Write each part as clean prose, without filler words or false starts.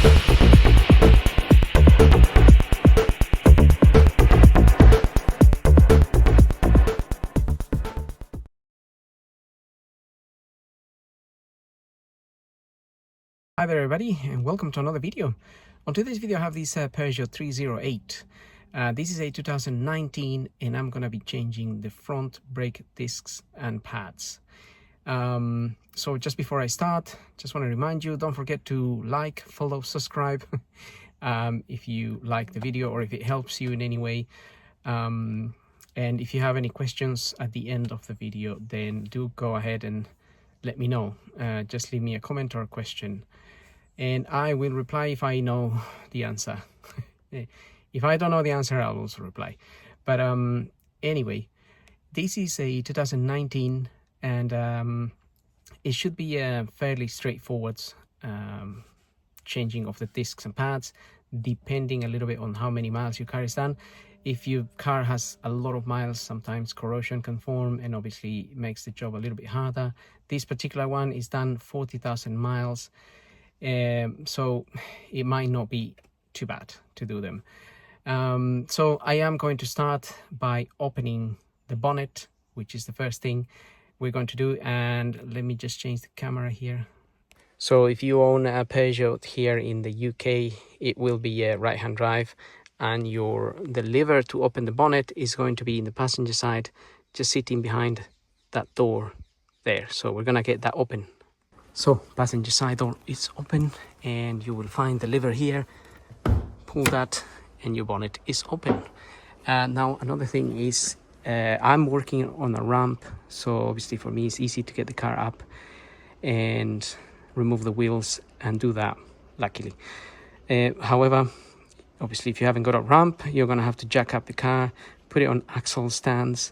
Hi there everybody, and welcome to another video. On today's video I have this Peugeot 308. This is a 2019 and I'm gonna be changing the front brake discs and pads. So just before I start, just want to remind you, don't forget to like, follow, subscribe if you like the video or if it helps you in any way. And if you have any questions at the end of the video, then do go ahead and let me know. Just leave me a comment or a question and I will reply if I know the answer. If I don't know the answer, I'll also reply. But anyway, this is a 2019 and it should be a fairly straightforward changing of the discs and pads, depending a little bit on how many miles your car is done. If your car has a lot of miles, sometimes corrosion can form and obviously makes the job a little bit harder. This particular one is done 40,000 miles, so it might not be too bad to do them. So I am going to start by opening the bonnet, which is the first thing we're going to do. And let me just change the camera here. So if you own a Peugeot here in the UK, it will be a right-hand drive, and the lever to open the bonnet is going to be in the passenger side, just sitting behind that door there. So we're gonna get that open. So passenger side door is open and you will find the lever here. Pull that and your bonnet is open. Now another thing is I'm working on a ramp, so obviously for me it's easy to get the car up and remove the wheels and do that, luckily. However, obviously if you haven't got a ramp, you're gonna have to jack up the car, put it on axle stands,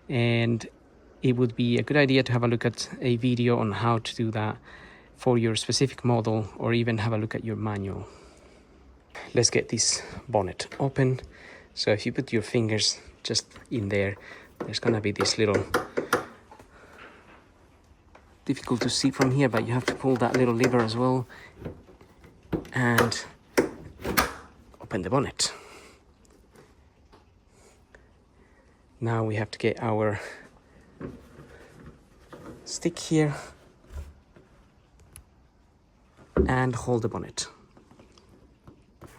and it would be a good idea to have a look at a video on how to do that for your specific model, or even have a look at your manual. Let's get this bonnet open. So if you put your fingers just in there, there's gonna be this little, difficult to see from here, but you have to pull that little lever as well and open the bonnet. Now we have to get our stick here and hold the bonnet.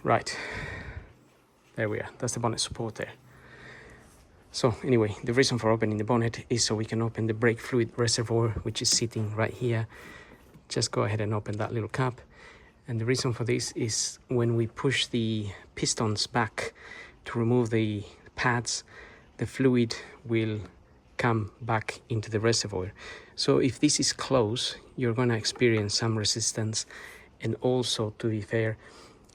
Right, there we are. That's the bonnet support there. So anyway, the reason for opening the bonnet is so we can open the brake fluid reservoir, which is sitting right here. Just go ahead and open that little cap. And the reason for this is when we push the pistons back to remove the pads, the fluid will come back into the reservoir. So if this is closed, you're going to experience some resistance, and also, to be fair,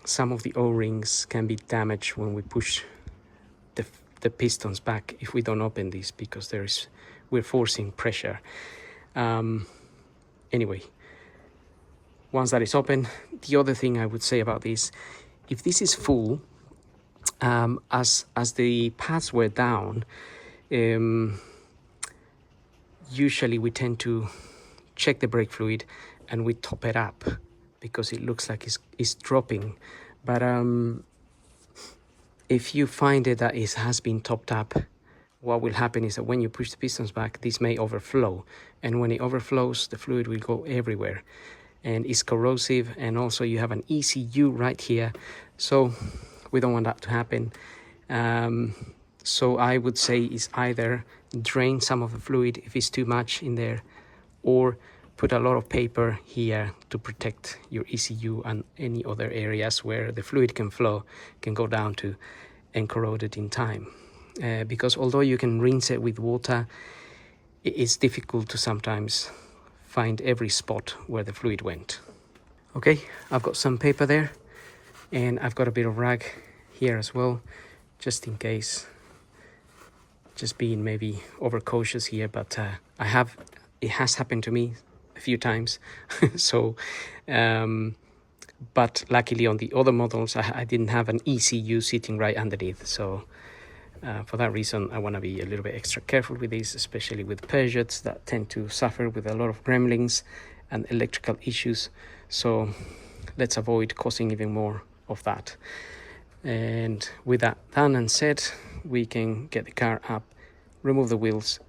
some of the O-rings can be damaged when we push the pistons back if we don't open this, because we're forcing pressure. Anyway, once that is open, the other thing I would say about this, if this is full, as the pads were down, usually we tend to check the brake fluid and we top it up because it looks like it's dropping. But if you find that it has been topped up, what will happen is that when you push the pistons back, this may overflow, and when it overflows, the fluid will go everywhere and it's corrosive, and also you have an ECU right here, so we don't want that to happen. So I would say is either drain some of the fluid if it's too much in there, or put a lot of paper here to protect your ECU and any other areas where the fluid can go down to and corrode it in time. Because although you can rinse it with water, it is difficult to sometimes find every spot where the fluid went. Okay, I've got some paper there, and I've got a bit of rag here as well, just in case. Just being maybe overcautious here, but it has happened to me a few times. So but luckily on the other models I didn't have an ECU sitting right underneath, so for that reason I want to be a little bit extra careful with these, especially with Peugeots that tend to suffer with a lot of gremlins and electrical issues. So let's avoid causing even more of that. And with that done and said, we can get the car up, remove the wheels,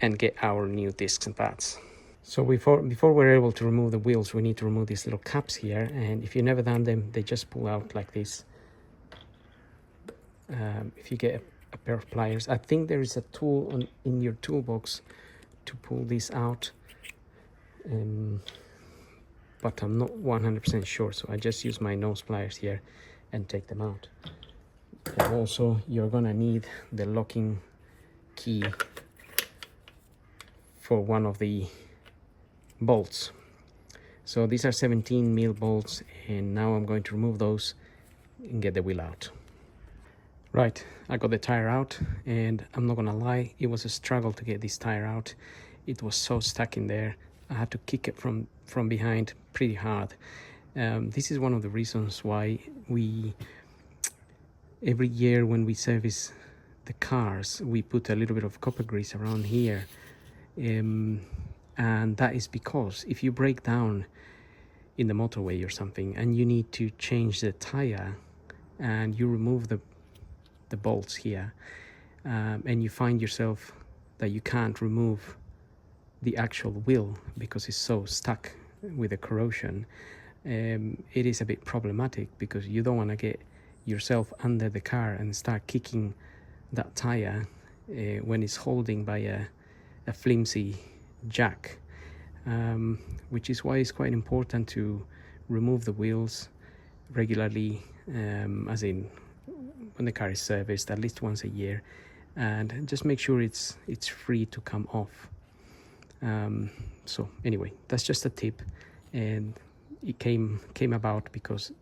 and get our new discs and pads. So before we're able to remove the wheels, we need to remove these little caps here, and if you've never done them, they just pull out like this. If you get a pair of pliers, I think there is a tool in your toolbox to pull this out, but I'm not 100% sure, so I just use my nose pliers here and take them out. And also you're gonna need the locking key for one of the bolts. So these are 17mm bolts, and now I'm going to remove those and get the wheel out. Right, I got the tire out, and I'm not gonna lie, it was a struggle to get this tire out. It was so stuck in there. I had to kick it from behind pretty hard. This is one of the reasons why every year when we service the cars, we put a little bit of copper grease around here. And that is because if you break down in the motorway or something and you need to change the tire and you remove the bolts here, and you find yourself that you can't remove the actual wheel because it's so stuck with the corrosion, it is a bit problematic, because you don't want to get yourself under the car and start kicking that tire when it's holding by a flimsy jack, which is why it's quite important to remove the wheels regularly, as in when the car is serviced at least once a year, and just make sure it's free to come off. So anyway, that's just a tip, and it came about because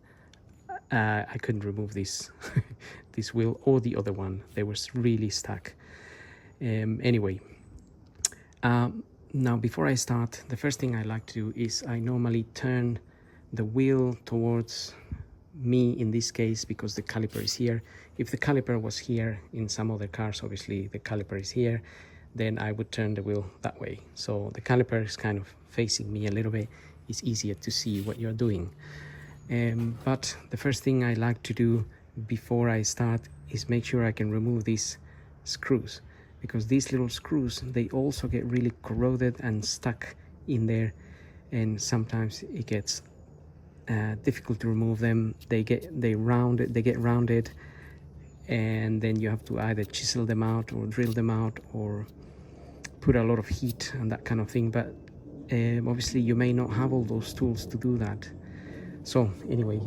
I couldn't remove this this wheel or the other one. They were really stuck. Anyway, now before I start, the first thing I like to do is I normally turn the wheel towards me in this case, because the caliper is here. If the caliper was here in some other cars, obviously the caliper is here, then I would turn the wheel that way. So the caliper is kind of facing me a little bit. It's easier to see what you're doing. But the first thing I like to do before I start is make sure I can remove these screws, because these little screws, they also get really corroded and stuck in there, and sometimes it gets difficult to remove them. They get rounded, and then you have to either chisel them out or drill them out or put a lot of heat and that kind of thing. But obviously you may not have all those tools to do that. So anyway,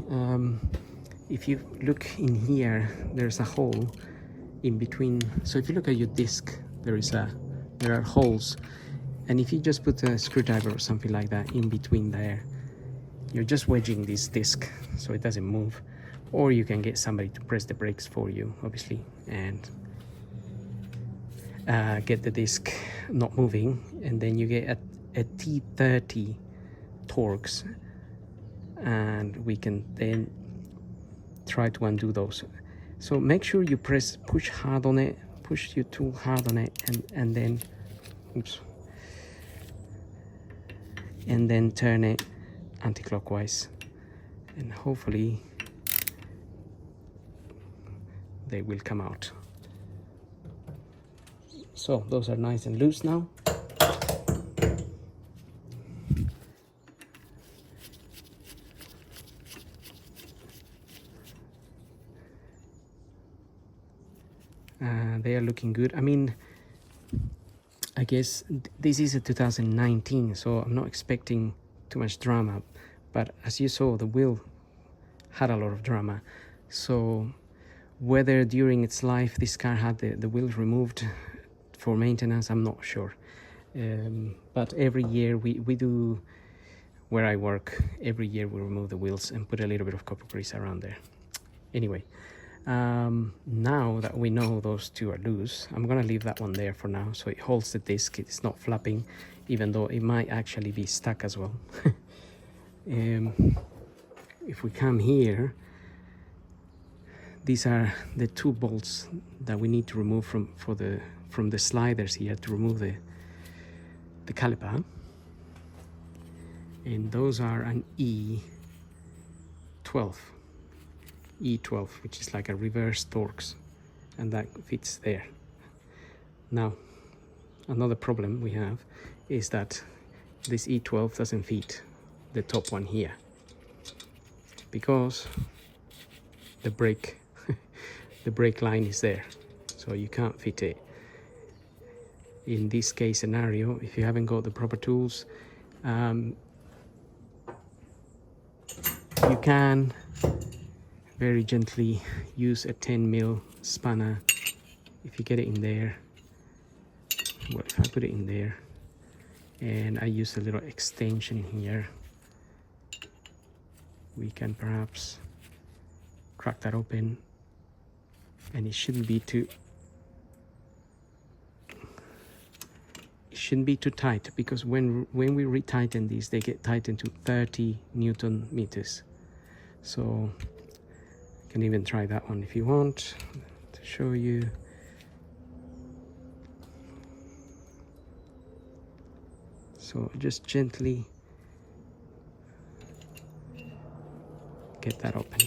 if you look in here, there's a hole in between. So if you look at your disc, there are holes, and if you just put a screwdriver or something like that in between there, you're just wedging this disc so it doesn't move. Or you can get somebody to press the brakes for you, obviously, and get the disc not moving, and then you get a T30 Torx, and we can then try to undo those. So make sure you push hard on it, push your tool hard on it, and then and then turn it anti-clockwise, and hopefully they will come out. So those are nice and loose now. They are looking good. I mean, I guess this is a 2019, so I'm not expecting too much drama, but as you saw, the wheel had a lot of drama. So whether during its life this car had the wheels removed for maintenance, I'm not sure. But every year we do, where I work, every year we remove the wheels and put a little bit of copper grease around there. Anyway, now that we know those two are loose, I'm gonna leave that one there for now, so it holds the disc. It's not flapping, even though it might actually be stuck as well. If we come here, these are the two bolts that we need to remove from the sliders here to remove the caliper, and those are an E 12, E12, which is like a reverse Torx, and that fits there. Now, another problem we have is that this E12 doesn't fit the top one here because the brake the brake line is there, so you can't fit it. In this case scenario, if you haven't got the proper tools, you can very gently use a 10mm spanner. If you get it in there, well, if I put it in there and I use a little extension here, we can perhaps crack that open, and it shouldn't be too tight, because when we retighten these, they get tightened to 30 Newton meters. So you can even try that one if you want to show you. So just gently get that open.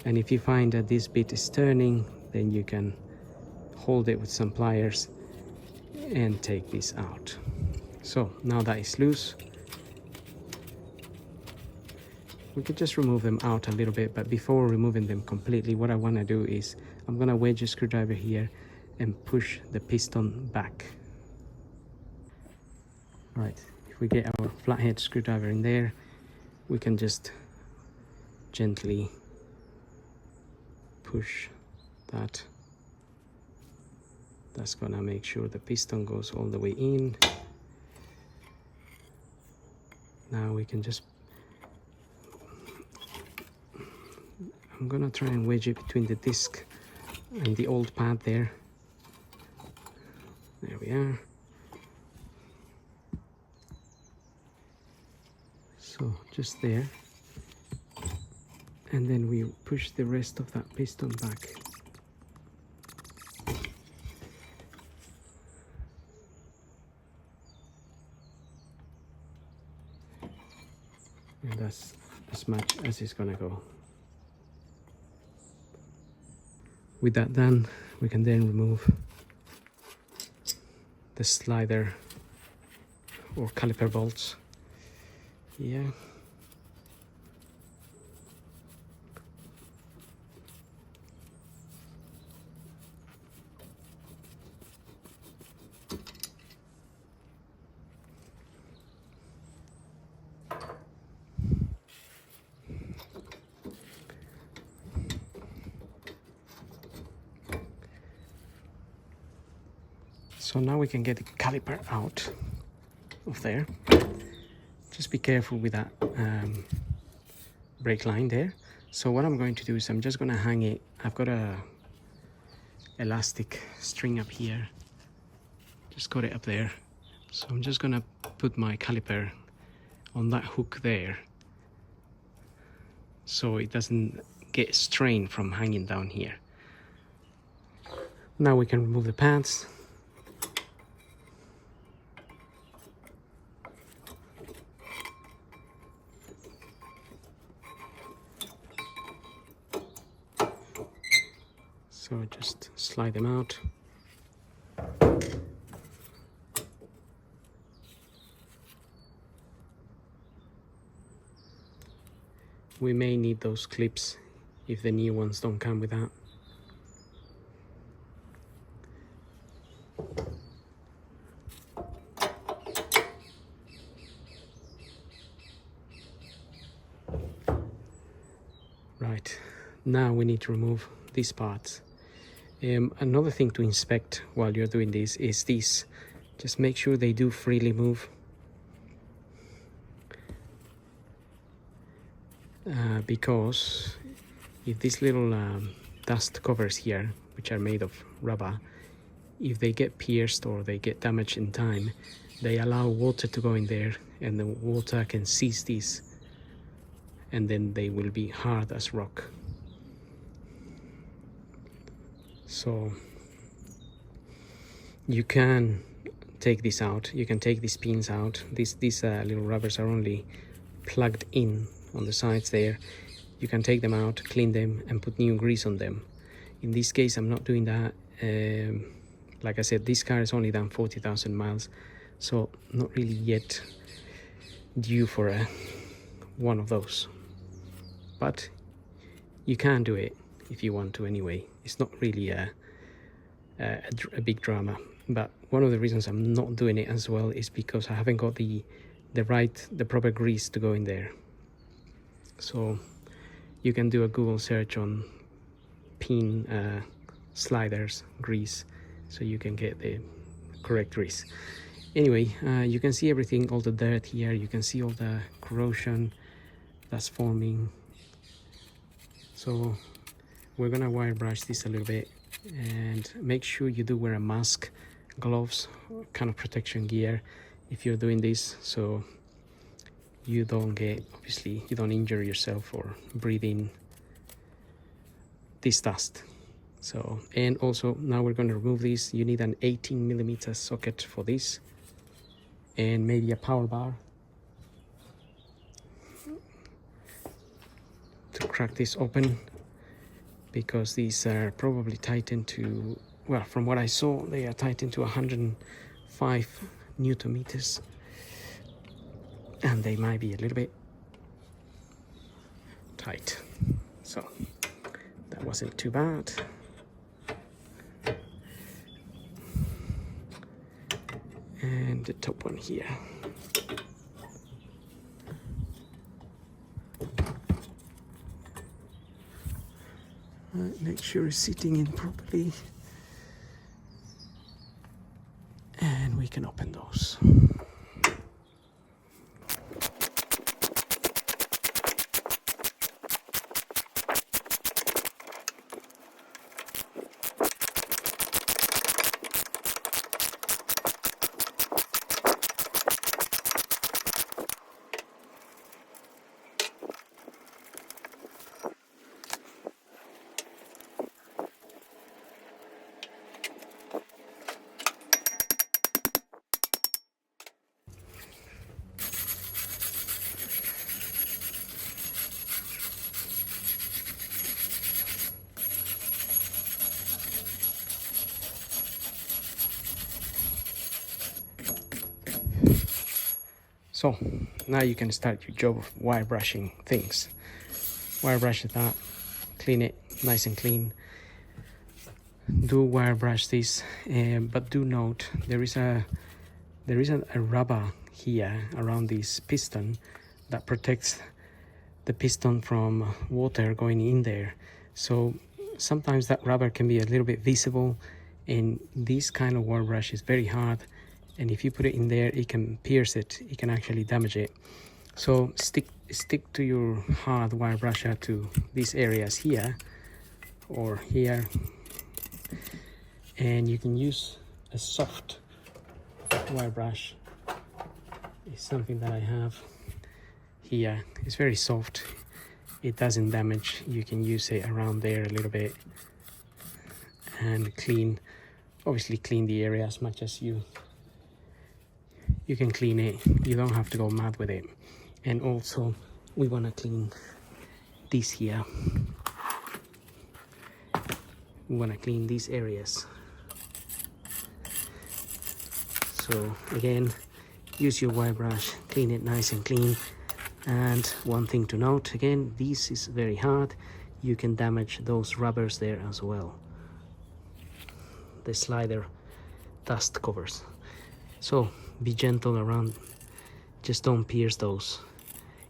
And if you find that this bit is turning, then you can hold it with some pliers and take this out. So now that is loose, we could just remove them out a little bit, but before removing them completely, what I want to do is I'm going to wedge a screwdriver here and push the piston back. All right, if we get our flathead screwdriver in there, we can just gently push that. That's gonna make sure the piston goes all the way in. Now we can just, I'm gonna try and wedge it between the disc and the old pad there. There we are. So just there. And then we push the rest of that piston back. And that's as much as it's gonna go. With that done, we can then remove the slider or caliper bolts. Yeah. So now we can get the caliper out of there. Just be careful with that brake line there. So what I'm going to do is I'm just going to hang it. I've got a elastic string up here. Just got it up there. So I'm just going to put my caliper on that hook there, so it doesn't get strained from hanging down here. Now we can remove the pads. So just slide them out. We may need those clips if the new ones don't come with that. Right, now we need to remove these parts. Another thing to inspect while you're doing this is these. Just make sure they do freely move. Because if these little dust covers here, which are made of rubber, if they get pierced or they get damaged in time, they allow water to go in there, and the water can seize these, and then they will be hard as rock. So you can take this out, you can take these pins out. These little rubbers are only plugged in on the sides there, you can take them out, clean them, and put new grease on them. In this case, I'm not doing that. Like I said, this car has only done 40,000 miles, so not really yet due for one of those. But you can do it if you want to anyway. It's not really a big drama. But one of the reasons I'm not doing it as well is because I haven't got the proper grease to go in there. So you can do a Google search on pin sliders grease, so you can get the correct grease. Anyway, you can see everything, all the dirt here, you can see all the corrosion that's forming. So we're gonna wire brush this a little bit, and make sure you do wear a mask, gloves, kind of protection gear if you're doing this, so you don't get, obviously you don't injure yourself or breathe in this dust. So, and also now we're going to remove this. You need an 18mm socket for this, and maybe a power bar to crack this open, because these are probably tightened to, well, from what I saw, they are tightened to 105 Newton meters, and they might be a little bit tight. So that wasn't too bad. And the top one here. Make sure it's sitting in properly, and we can open those. So now you can start your job of wire brushing things. Wire brush it up, clean it nice and clean. Do wire brush this, but do note there is a rubber here around this piston that protects the piston from water going in there. So sometimes that rubber can be a little bit visible, and this kind of wire brush is very hard, and if you put it in there, it can pierce it, it can actually damage it. So stick to your hard wire brusher to these areas here or here, and you can use a soft wire brush. It's something that I have here. It's very soft, it doesn't damage. You can use it around there a little bit and obviously clean the area as much as you can clean it. You don't have to go mad with it. And also we want to clean this here. We want to clean these areas. So again, use your wire brush, clean it nice and clean. And one thing to note, again, this is very hard. You can damage those rubbers there as well, the slider dust covers. So be gentle around, just don't pierce those.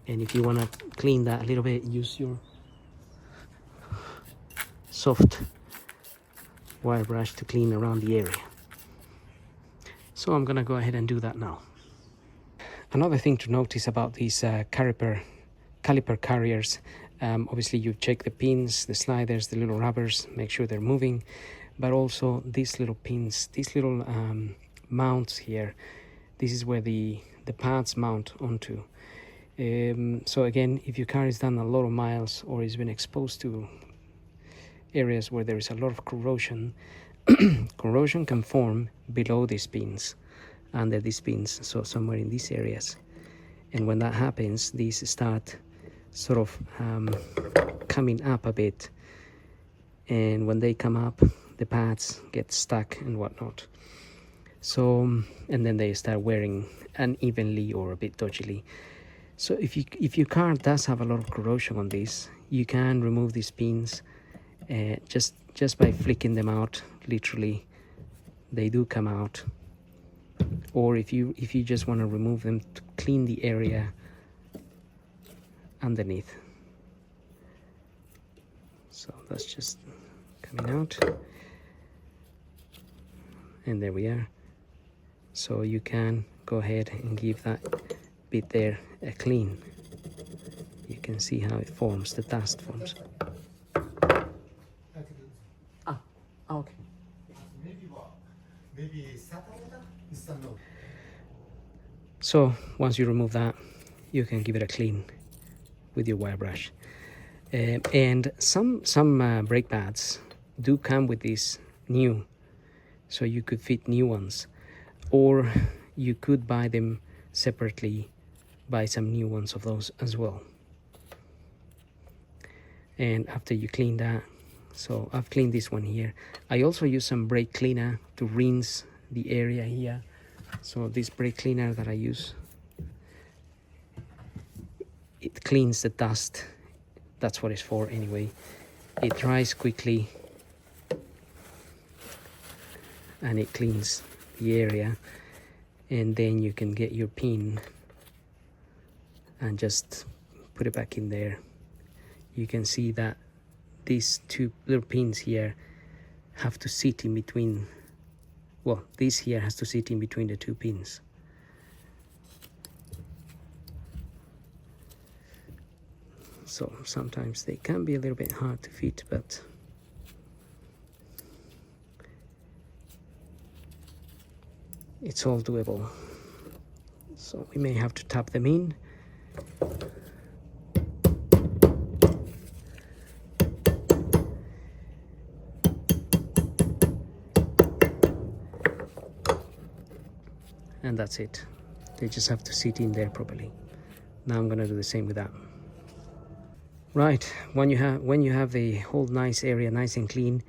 And if you want to clean that a little bit, use your soft wire brush to clean around the area. So I'm gonna go ahead and do that now. Another thing to notice about these caliper carriers, obviously you check the pins, the sliders, the little rubbers, make sure they're moving, but also these little pins, these little mounts here, this is where the pads mount onto. So again, if your car has done a lot of miles or has been exposed to areas where there is a lot of corrosion, corrosion can form below these pins, under these pins, so somewhere in these areas. And when that happens, these start sort of coming up a bit, and when they come up, the pads get stuck and whatnot. So, and then they start wearing unevenly or a bit dodgily. So if your car does have a lot of corrosion on this, you can remove these pins just by flicking them out. Literally, they do come out. Or if you just want to remove them to clean the area underneath. So that's just coming out, and there we are. So you can go ahead and give that bit there a clean. You can see how it forms, the dust forms. Okay. So once you remove that, you can give it a clean with your wire brush. And some brake pads do come with this new, so you could fit new ones, or you could buy them separately, buy some new ones of those as well. And after you clean that, so I've cleaned this one here. I also use some brake cleaner to rinse the area here. So this brake cleaner that I use, it cleans the dust. That's what it's for anyway. It dries quickly and it cleans the area, and then you can get your pin and just put it back in there. You can see that these two little pins here have to sit in between. Well, this here has to sit in between the two pins. So sometimes they can be a little bit hard to fit, but it's all doable. So we may have to tap them in. And that's it. They just have to sit in there properly. Now I'm gonna do the same with that. Right, when you have the whole nice area nice and clean,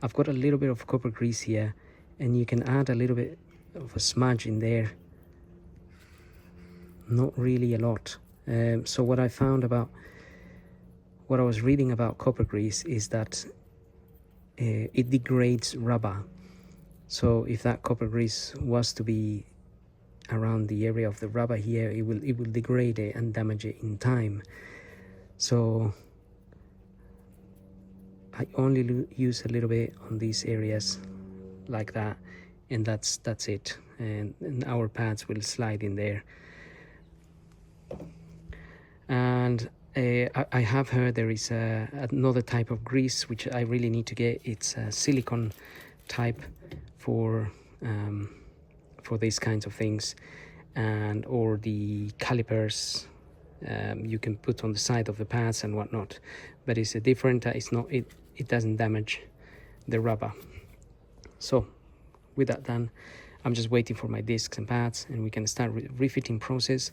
I've got a little bit of copper grease here, and you can add a little bit of a smudge in there. Not really a lot. So what I found about, what I was reading about copper grease is that it degrades rubber. So if that copper grease was to be around the area of the rubber here, it will degrade it and damage it in time. So I only use a little bit on these areas like that, and that's it. And our pads will slide in there. And I have heard there is another type of grease which I really need to get. It's a silicone type for these kinds of things, and or the calipers you can put on the side of the pads and whatnot, but it's a different. It doesn't damage the rubber. So with that done, I'm just waiting for my discs and pads, and we can start refitting process.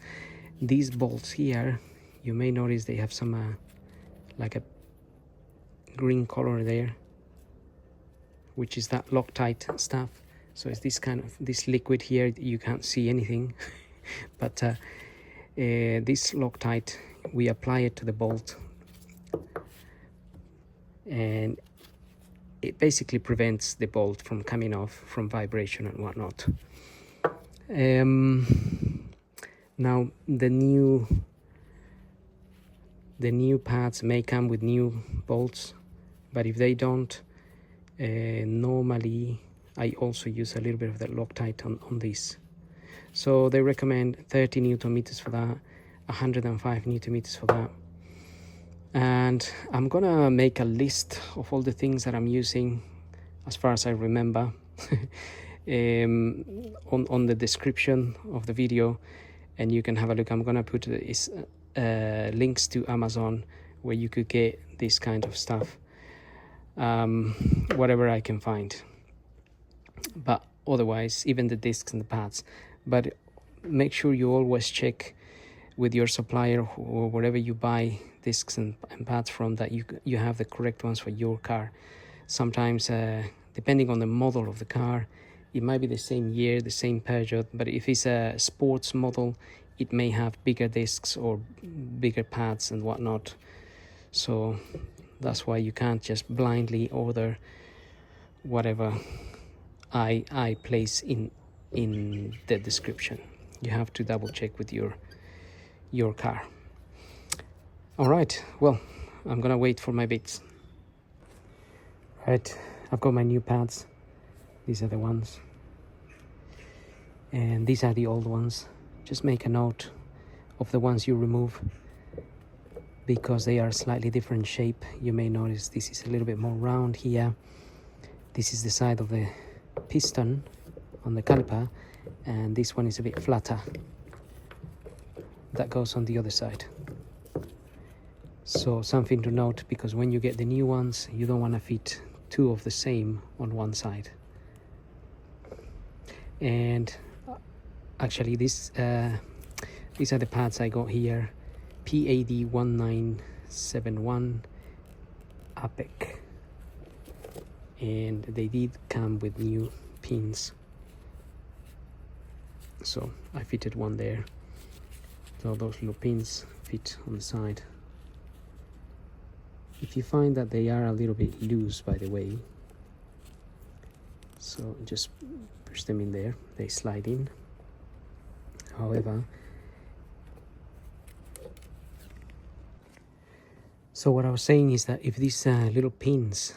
These bolts here, you may notice they have some like a green color there, which is that Loctite stuff. So it's this kind of this liquid here. You can't see anything, but this Loctite, we apply it to the bolt, and it basically prevents the bolt from coming off from vibration and whatnot. Now the new pads may come with new bolts, but if they don't, normally I also use a little bit of the Loctite on this. So they recommend 30 Newton meters for that, 105 Newton meters for that. And I'm gonna make a list of all the things that I'm using as far as I remember on the description of the video, and you can have a look. I'm gonna put links to Amazon where you could get this kind of stuff, whatever I can find. But otherwise, even the discs and the pads. But make sure you always check with your supplier or wherever you buy discs and pads from, that you have the correct ones for your car. Sometimes depending on the model of the car, it might be the same year, the same Peugeot, but if it's a sports model, it may have bigger discs or bigger pads and whatnot. So that's why you can't just blindly order whatever I place in the description. You have to double check with your car. All right, well, I'm gonna wait for my bits. Right, I've got my new pads. These are the ones, and these are the old ones. Just make a note of the ones you remove, because they are slightly different shape. You may notice this is a little bit more round here. This is the side of the piston on the caliper, and this one is a bit flatter. That goes on the other side. So something to note, because when you get the new ones, you don't want to fit two of the same on one side. And actually these are the pads I got here. PAD 1971 Apec, and they did come with new pins, so I fitted one there. So those little pins fit on the side. If you find that they are a little bit loose, by the way, so just push them in there, they slide in. However, so what I was saying is that if these little pins,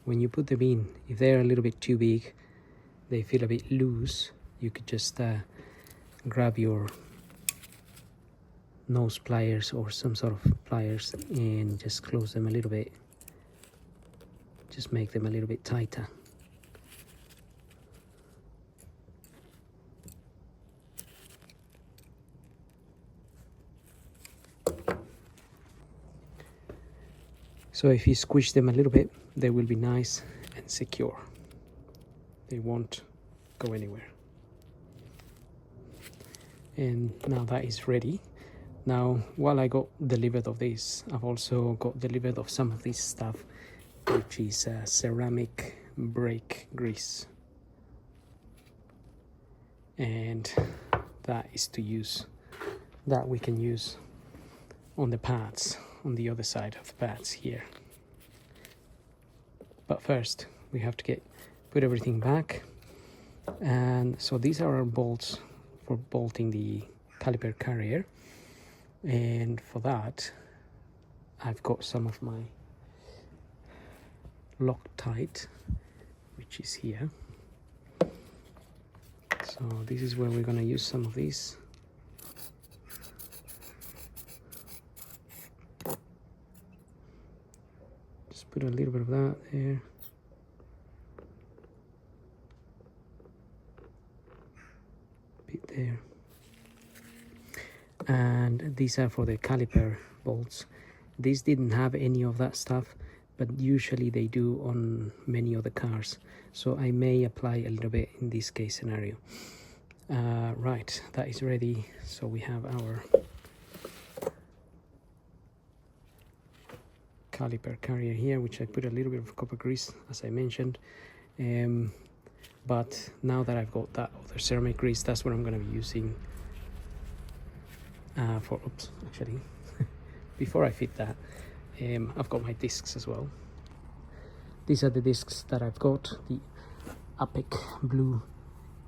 when you put them in, if they're a little bit too big, they feel a bit loose, you could just grab your nose pliers or some sort of pliers and just close them a little bit. Just make them a little bit tighter. So if you squish them a little bit, they will be nice and secure. They won't go anywhere. And now that is ready. Now, while I got delivered of this, I've also got delivered of some of this stuff, which is ceramic brake grease. And that is to use, that we can use on the pads, on the other side of the pads here. But first, we have to put everything back. And so these are our bolts for bolting the caliper carrier. And for that, I've got some of my Loctite, which is here. So this is where we're going to use some of these. Just put a little bit of that there. Bit there. And these are for the caliper bolts. These didn't have any of that stuff, but usually they do on many other cars, so I may apply a little bit in this case scenario. Right, that is ready. So we have our caliper carrier here, which I put a little bit of copper grease, as I mentioned. But now that I've got that other ceramic grease, that's what I'm going to be using actually before I fit that, I've got my discs as well. These are the discs that I've got, the Apec Blue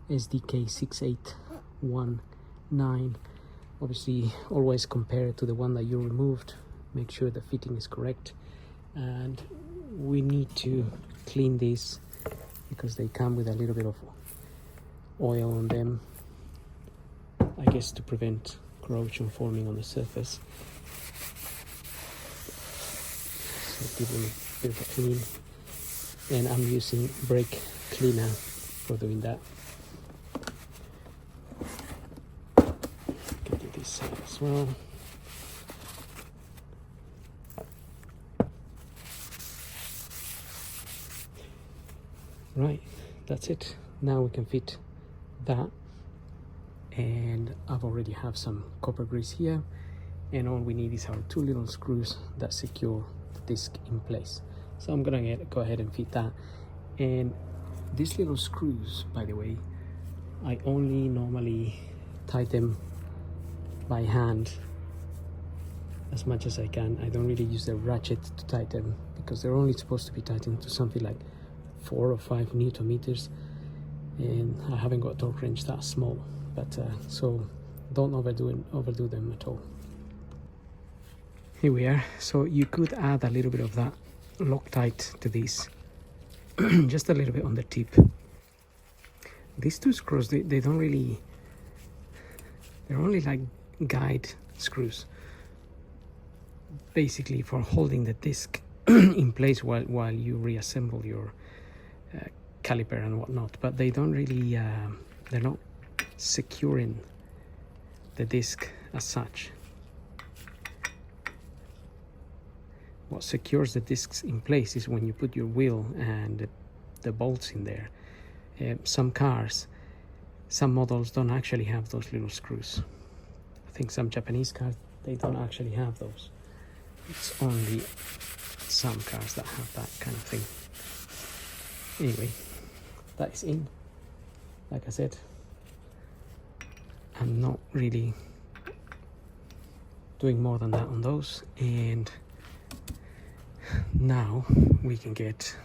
SDK 6819. Obviously always compare it to the one that you removed, make sure the fitting is correct, and we need to clean these because they come with a little bit of oil on them, I guess to prevent corrosion forming on the surface. So give them a bit of a clean, and I'm using brake cleaner for doing that. Can do this side as well. Right, that's it. Now we can fit that, and I've already have some copper grease here. and all we need is our 2 little screws that secure the disc in place. So I'm gonna go ahead and fit that. And these little screws, by the way, I only normally tighten them by hand as much as I can. I don't really use the ratchet to tighten because they're only supposed to be tightened to something like 4 or 5 Newton meters, and I haven't got a torque wrench that small, but so don't overdo them at all. Here we are. So you could add a little bit of that Loctite to this, just a little bit on the tip. These 2 screws, they don't really, they're only like guide screws, basically for holding the disc in place while you reassemble your caliper and whatnot, but they don't really they're not securing the disc as such. What secures the discs in place is when you put your wheel and the bolts in there. Some cars, some models don't actually have those little screws. I think some Japanese cars, they don't actually have those. It's only some cars that have that kind of thing. Anyway, that is in. Like I said, I'm not really doing more than that on those, and now we can get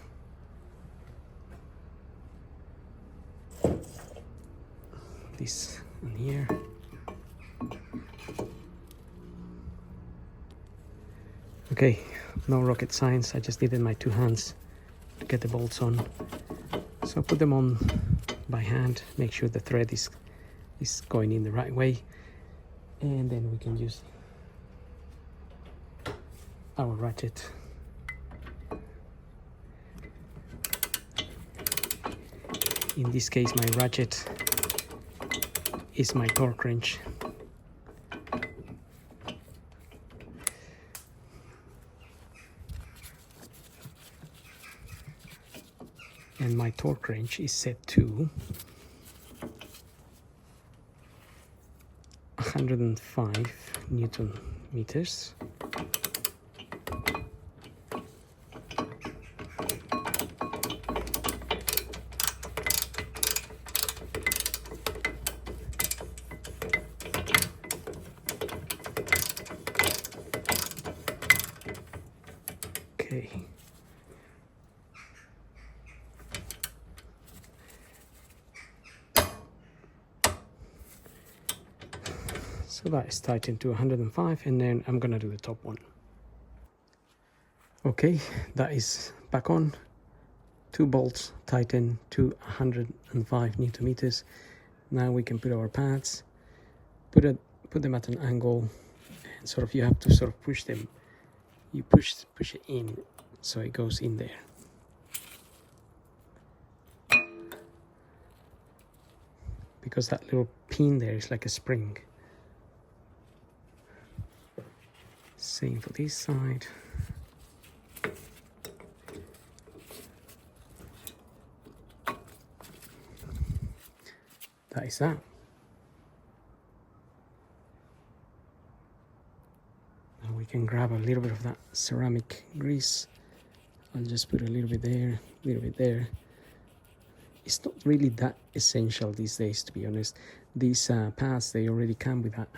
this on here. Okay, no rocket science, I just needed my 2 hands to get the bolts on. So put them on by hand, make sure the thread is going in the right way, and then we can use our ratchet. In this case, my ratchet is my torque wrench. And my torque wrench is set to 105 Newton meters. Okay. So that is tightened to 105, and then I'm gonna do the top one. Okay, that is back on. 2 bolts tightened to 105 Newton meters. Now we can put our pads, put them at an angle, and sort of you have to sort of push them. You push it in so it goes in there. Because that little pin there is like a spring. Same for this side. That is that. Now we can grab a little bit of that ceramic grease. I'll just put a little bit there, a little bit there. It's not really that essential these days, to be honest. These pads, they already come with that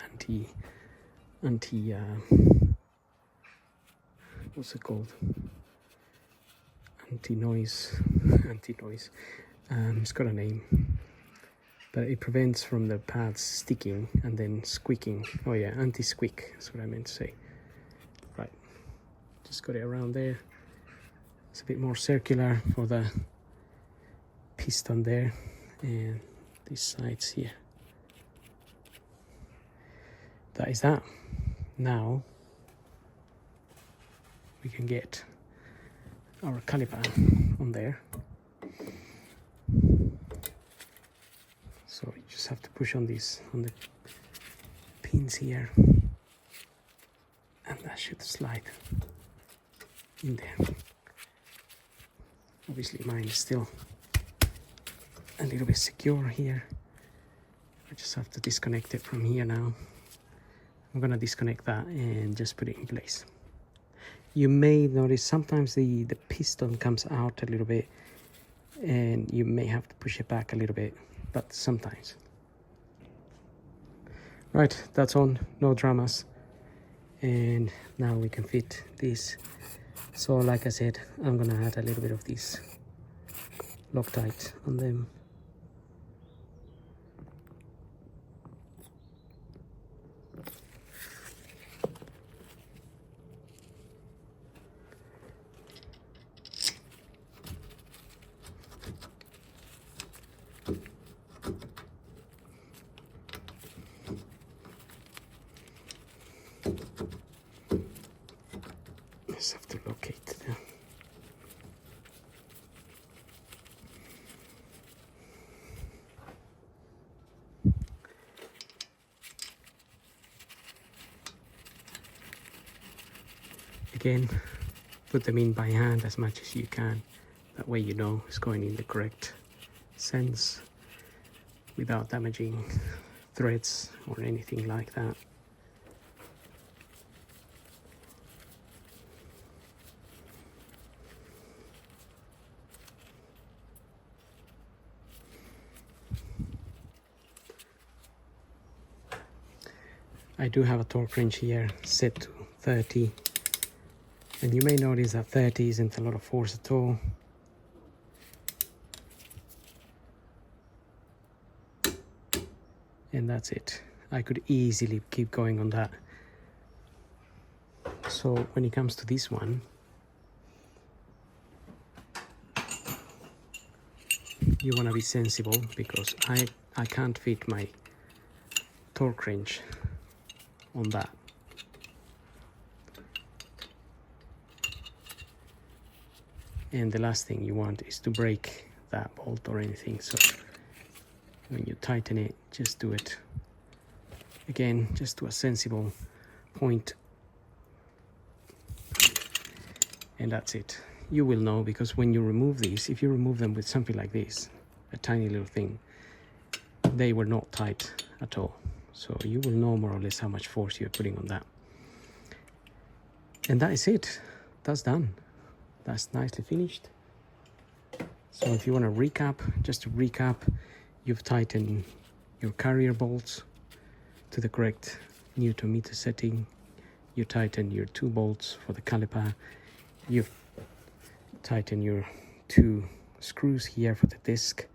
what's it called? Anti-noise. It's got a name, but it prevents from the pads sticking and then squeaking. Oh yeah, anti-squeak, that's what I meant to say. Right, just got it around there. It's a bit more circular for the piston there, and these sides here. That is that. Now we can get our caliper on there. So you just have to push on these, on the pins here, and that should slide in there. Obviously mine is still a little bit secure here. I just have to disconnect it from here now I'm gonna disconnect that and just put it in place. You may notice sometimes the piston comes out a little bit and you may have to push it back a little bit, but sometimes. Right, that's on, no dramas. And now we can fit this. So like I said, I'm gonna add a little bit of this Loctite on them. Just have to locate them. Again, put them in by hand as much as you can. That way you know it's going in the correct sense without damaging threads or anything like that. I do have a torque wrench here set to 30, and you may notice that 30 isn't a lot of force at all. And that's it. I could easily keep going on that. So when it comes to this one, you want to be sensible, because I can't fit my torque wrench on that. And the last thing you want is to break that bolt or anything. So when you tighten it, just do it again, just to a sensible point, and that's it. You will know, because when you remove these, if you remove them with something like this, a tiny little thing, they were not tight at all. So you will know more or less how much force you're putting on that. And that is it. That's done. That's nicely finished. So if you want to recap, just to recap, you've tightened your carrier bolts to the correct Newton meter setting. You tighten your 2 bolts for the caliper. You've tightened your 2 screws here for the disc,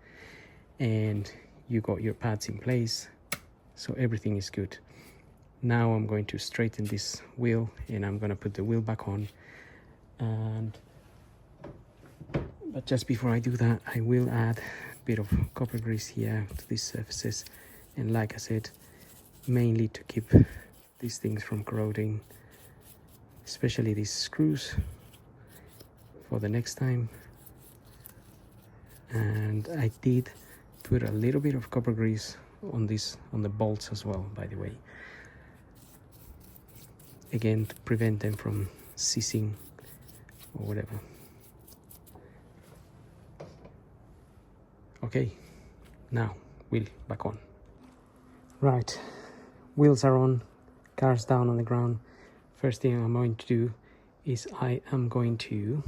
and you got your pads in place. So everything is good. Now I'm going to straighten this wheel, and I'm going to put the wheel back on. But just before I do that, I will add a bit of copper grease here to these surfaces. And like I said, mainly to keep these things from corroding, especially these screws for the next time. And I did put a little bit of copper grease on the bolts as well, by the way, again to prevent them from seizing or whatever. Okay, now wheel back on. Right, wheels are on, car's down on the ground. First thing I'm going to do is I am going to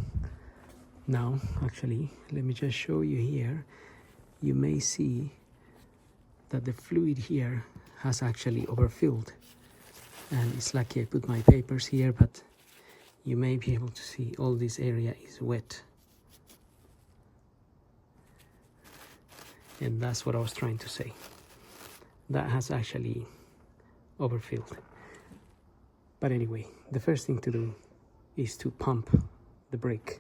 now, actually, let me just show you here. You may see that the fluid here has actually overfilled, and it's lucky I put my papers here, but you may be able to see all this area is wet, and that's what I was trying to say. That has actually overfilled. But anyway, the first thing to do is to pump the brake.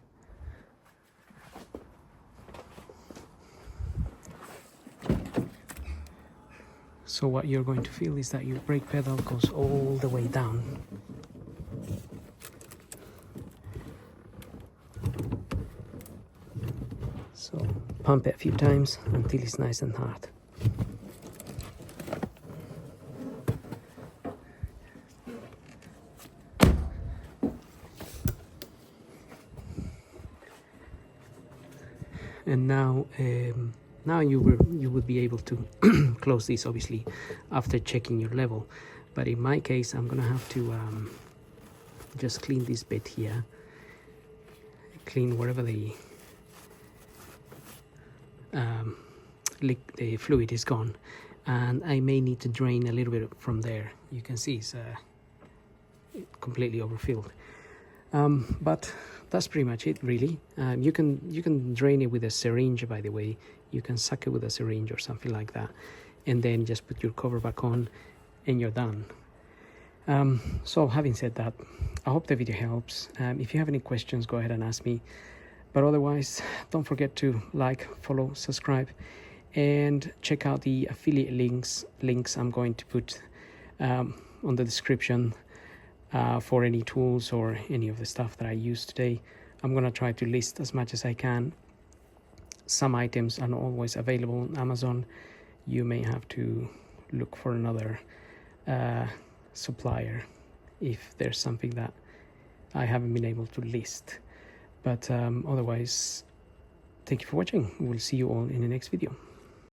So what you're going to feel is that your brake pedal goes all the way down. So pump it a few times until it's nice and hard. And now you would be able to close this, obviously, after checking your level. But in my case, I'm gonna have to just clean this bit here, clean wherever the fluid is gone, and I may need to drain a little bit from there. You can see it's completely overfilled, but that's pretty much it, really. You can drain it with a syringe, by the way. You can suck it with a syringe or something like that, and then just put your cover back on and you're done. So having said that, I hope the video helps. If you have any questions, go ahead and ask me, but otherwise don't forget to like, follow, subscribe, and check out the affiliate links I'm going to put on the description for any tools or any of the stuff that I use today. I'm going to try to list as much as I can. Some items are not always available on Amazon. You may have to look for another supplier if there's something that I haven't been able to list. But otherwise, thank you for watching. We'll see you all in the next video.